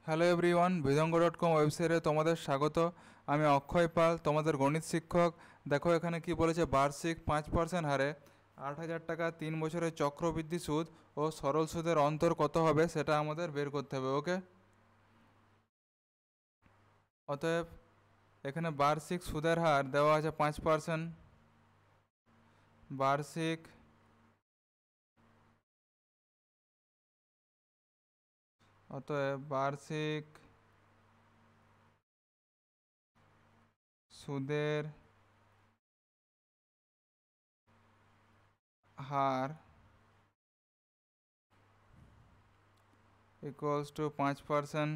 Hello everyone, বিধঙ্গ.com ওয়েবসাইটে তোমাদের স্বাগত। আমি অক্ষয় পাল, তোমাদের গণিত শিক্ষক। দেখো এখানে কি বলেছে, বার্ষিক 5% হারে 8,000 টাকা 3 বছরের চক্রবৃদ্ধি সুদ ও সরল সুদের অন্তর কত হবে সেটা আমাদের বের করতে হবে। ওকে, অতএব এখানে বার্ষিক সুদের হার দেওয়া আছে 5%। বার্ষিক অতএব বার্ষিক সুদের হার ইকুয়ালস টু 5%।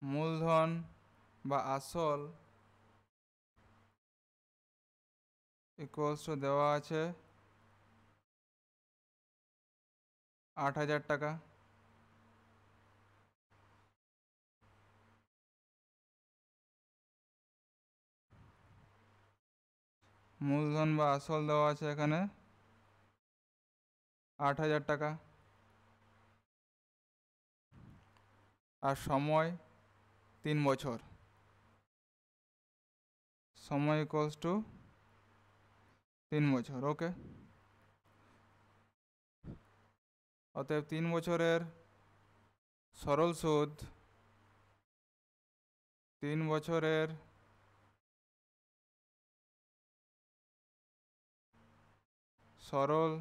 মূলধন বা আসল ইকুয়ালস টু দেওয়া আছে 8,000 টাকা। মূলধন বা আসল দেওয়া আছে এখানে 8,000 টাকা, আর সময় 3 বছর। সময় ইকুয়ালস টু 3 বছর। ওকে, অতএব 3 বছরের সরল সুদ, 3 বছরের সরল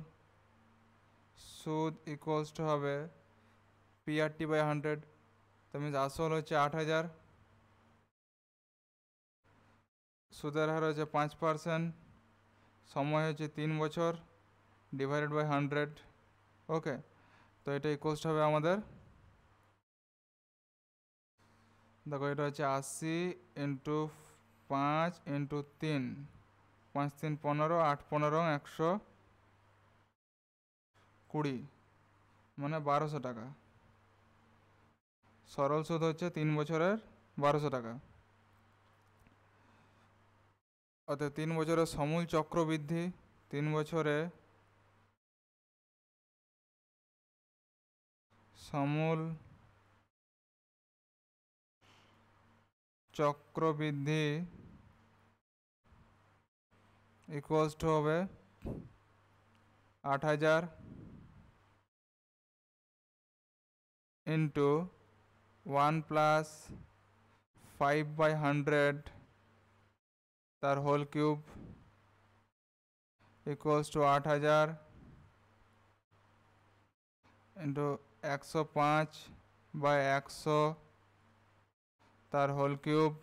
সুদ ইকুয়ালস টু হবে PRT/100। তো মিনস আসল হচ্ছে 8,000, সুদের হার হচ্ছে 5%, সময় হচ্ছে 3 বছর, ডিভাইডেড বাই 100। ওকে, তো এটা ইকুয়ালস হবে আমাদের, দেখো এটা হচ্ছে 80 ইন্টু 5 ইন্টু 3, 5 3 15, 8 15 120, মানে 1200 টাকা। সরল সুদ হচ্ছে 3 বছরের 1200 টাকা। অর্থাৎ 3 বছরের সমূল চক্রবৃদ্ধি, 3 বছরে সমূল চক্রবৃদ্ধি ইকুয়ালস টু হবে 8,000 ইন্টু 1 প্লাস 5/100 তার whole cube equals to 8,000 into 105/100 তার হোল কিউব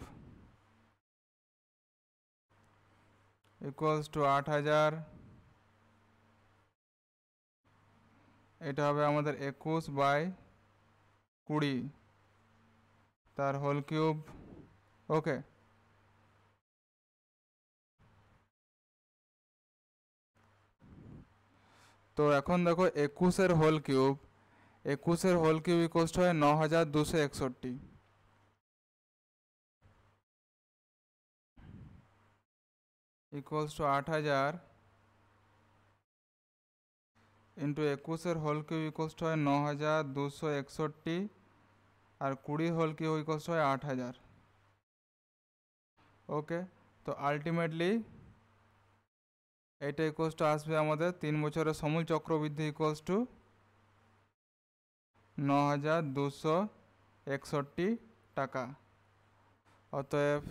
ইকুয়ালস টু 8,000। এটা হবে আমাদের 21/20 তার হোল কিউব। ওকে, তো এখন দেখো 21-এর হোল কিউব, 21-এর হোল কিউব ইকুয়ালস টু হয় 9,261, ইকুয়ালস টু 8,000 ইন্টু 21-এর হোল কিউব ইকুয়ালস টু হয় 9,261, আর 20 হোল কিউব ইকুয়ালস টু হয় 8,000। ওকে, তো আলটিমেটলি এটা ইকুয়ালস টু আসবে আমাদের 3 বছরের সমূল চক্রবৃদ্ধি ইকুয়ালস টু 9,261 টাকা। অতএব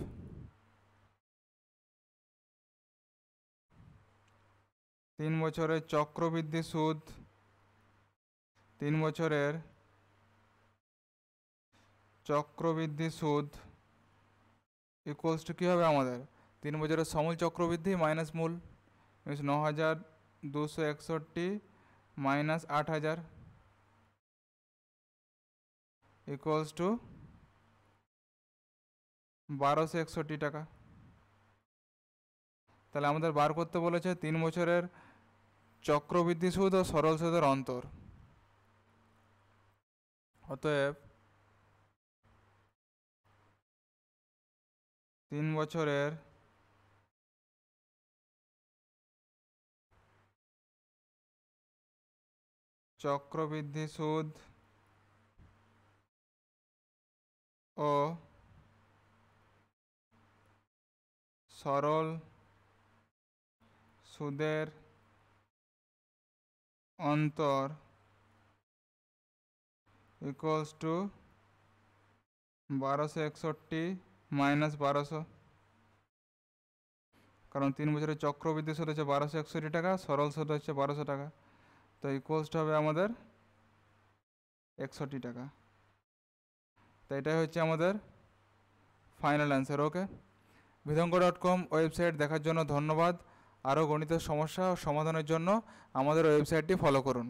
3 বছরের চক্রবৃদ্ধি সুদ, 3 বছরের চক্রবৃদ্ধি সুদ ইকুয়ালস টু কী হবে আমাদের, 3 বছরের সমূল চক্রবৃদ্ধি মাইনাস মূল, মিনস 9,261 মাইনাস 8,000 ইকুয়ালস টু 1,261 টাকা। তাহলে আমাদের বার করতে বলেছে 3 বছরের চক্রবৃদ্ধি সুদ ও সরল সুদের অন্তর। অতএব 3 বছরের চক্রবৃদ্ধি সুদ ও সরল সুদের অন্তর ইকুয়ালস টু 1261 মাইনাস 1200, কারণ 3 বছরের চক্রবৃদ্ধি সুদ হচ্ছে 1261 টাকা, সরল সুদ হচ্ছে 1200 টাকা, তো ইকুয়ালসটা হবে আমাদের 61 টাকা। তো এটাই হচ্ছে আমাদের ফাইনাল অ্যান্সার। ওকে, বিধঙ্গ.com ওয়েবসাইট দেখার জন্য ধন্যবাদ। আরও গণিতের সমস্যা ও সমাধানের জন্য আমাদের ওয়েবসাইটটি ফলো করুন।